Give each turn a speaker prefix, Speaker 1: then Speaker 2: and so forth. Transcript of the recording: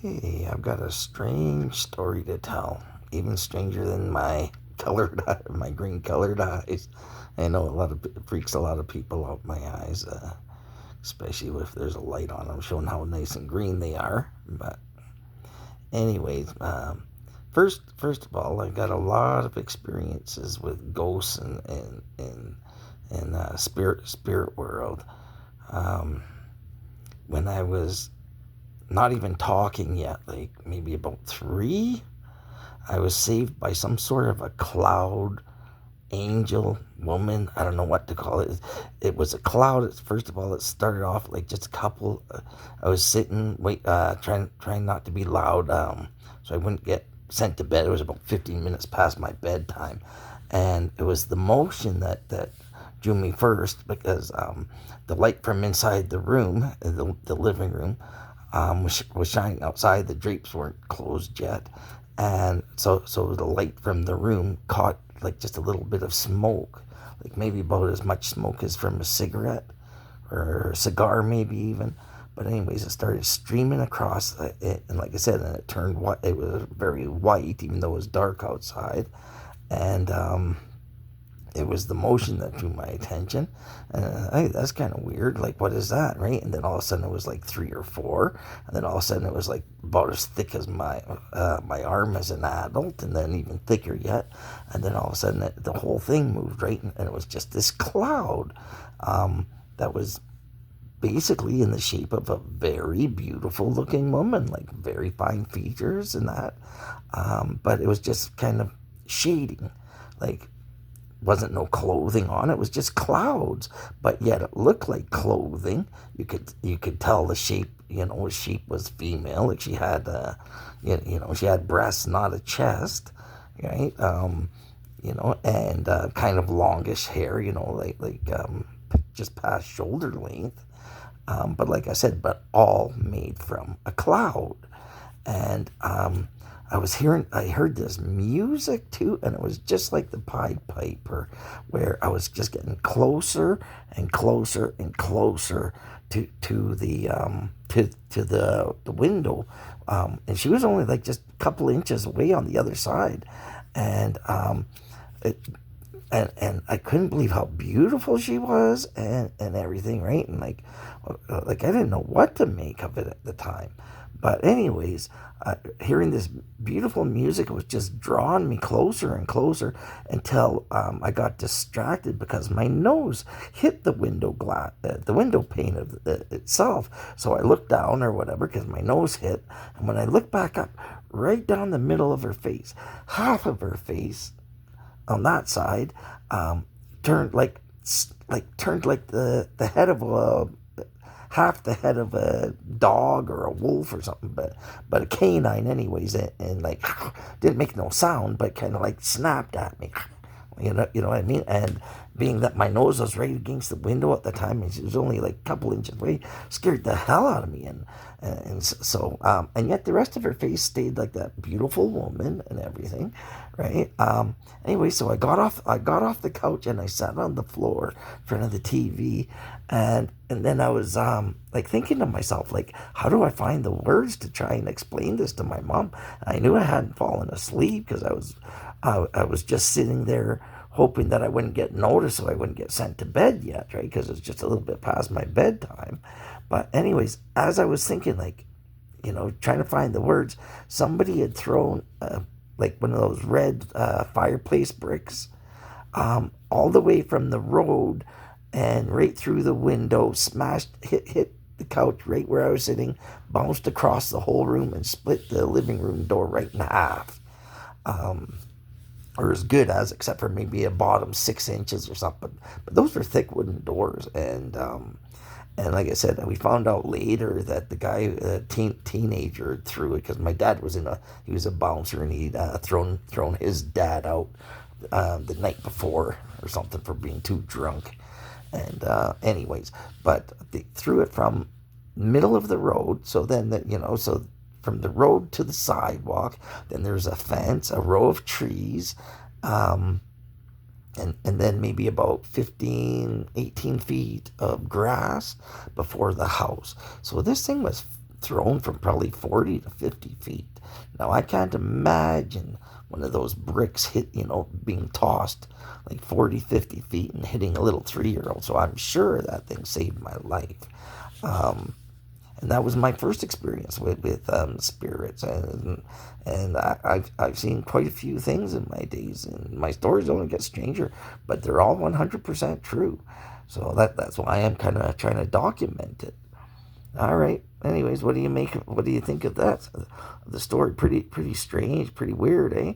Speaker 1: Hey, I've got a strange story to tell. Even stranger than my my green colored eyes. I know it freaks a lot of people out, my eyes, especially if there's a light on them showing how nice and green they are. But anyways, first of all, I got a lot of experiences with ghosts and spirit world. Um, when I was not even talking yet, like maybe about 3, I was saved by some sort of a cloud angel woman. I don't know what to call it. It was a cloud. First of all, it started off like just a couple. I was sitting, trying not to be loud, so I wouldn't get sent to bed. It was about 15 minutes past my bedtime, and it was the motion that drew me first because the light from inside the room, the living room, was shining outside. The drapes weren't closed yet, and so the light from the room caught like just a little bit of smoke, like maybe about as much smoke as from a cigarette or a cigar, maybe even. But anyways, it started streaming across it, and like I said, and it turned white. It was very white, even though it was dark outside, and it was the motion that drew my attention. That's kind of weird. Like, what is that, right? And then all of a sudden it was like 3 or 4, and then all of a sudden it was like about as thick as my arm as an adult, and then even thicker yet. And then all of a sudden the whole thing moved, right, and it was just this cloud that was basically in the shape of a very beautiful looking woman, like very fine features and that. But it was just kind of shading, like wasn't no clothing on. It was just clouds, but yet it looked like clothing. You could tell the shape. The shape was female. Like she had, she had breasts, not a chest, right? And kind of longish hair. Just past shoulder length. But like I said, but all made from a cloud, and I heard this music too, and it was just like the Pied Piper, where I was just getting closer and closer and closer to the window, and she was only like just a couple inches away on the other side, and it, and I couldn't believe how beautiful she was and everything, right? And like I didn't know what to make of it at the time. But anyways, hearing this beautiful music was just drawing me closer and closer until I got distracted because my nose hit the window pane of itself. So I looked down or whatever because my nose hit, and when I looked back up, right down the middle of her face, half of her face on that side turned turned like the head of a half the head of a dog or a wolf or something, but a canine anyways, and like didn't make no sound, but kind of like snapped at me. You know what I mean? And being that my nose was right against the window at the time, and she was only like a couple inches away, scared the hell out of me. And yet the rest of her face stayed like that beautiful woman and everything, right? Anyway, so I got off the couch and I sat on the floor in front of the TV, and then I was like thinking to myself, like, how do I find the words to try and explain this to my mom? I knew I hadn't fallen asleep because I was just sitting there hoping that I wouldn't get noticed so I wouldn't get sent to bed yet, right? Because it's just a little bit past my bedtime. But anyways, as I was thinking, like, trying to find the words, somebody had thrown like one of those red fireplace bricks all the way from the road and right through the window, hit the couch right where I was sitting, bounced across the whole room and split the living room door right in half. Or as good as, except for maybe a bottom 6 inches or something. But those were thick wooden doors, and like I said, we found out later that the guy, teenager, threw it because my dad he was a bouncer, and he'd thrown his dad out the night before or something for being too drunk. And anyways, but they threw it from middle of the road. So then so from the road to the sidewalk, then there's a fence, a row of trees, and then maybe about 15, 18 feet of grass before the house. So this thing was thrown from probably 40 to 50 feet. Now, I can't imagine one of those bricks being tossed like 40, 50 feet and hitting a little 3-year-old. So I'm sure that thing saved my life. Um, and that was my first experience with spirits, and I've seen quite a few things in my days, and my stories only get stranger, but they're all 100% true. So that's why I'm kind of trying to document it. All right. Anyways, what do you think of that? The story pretty strange, pretty weird, eh?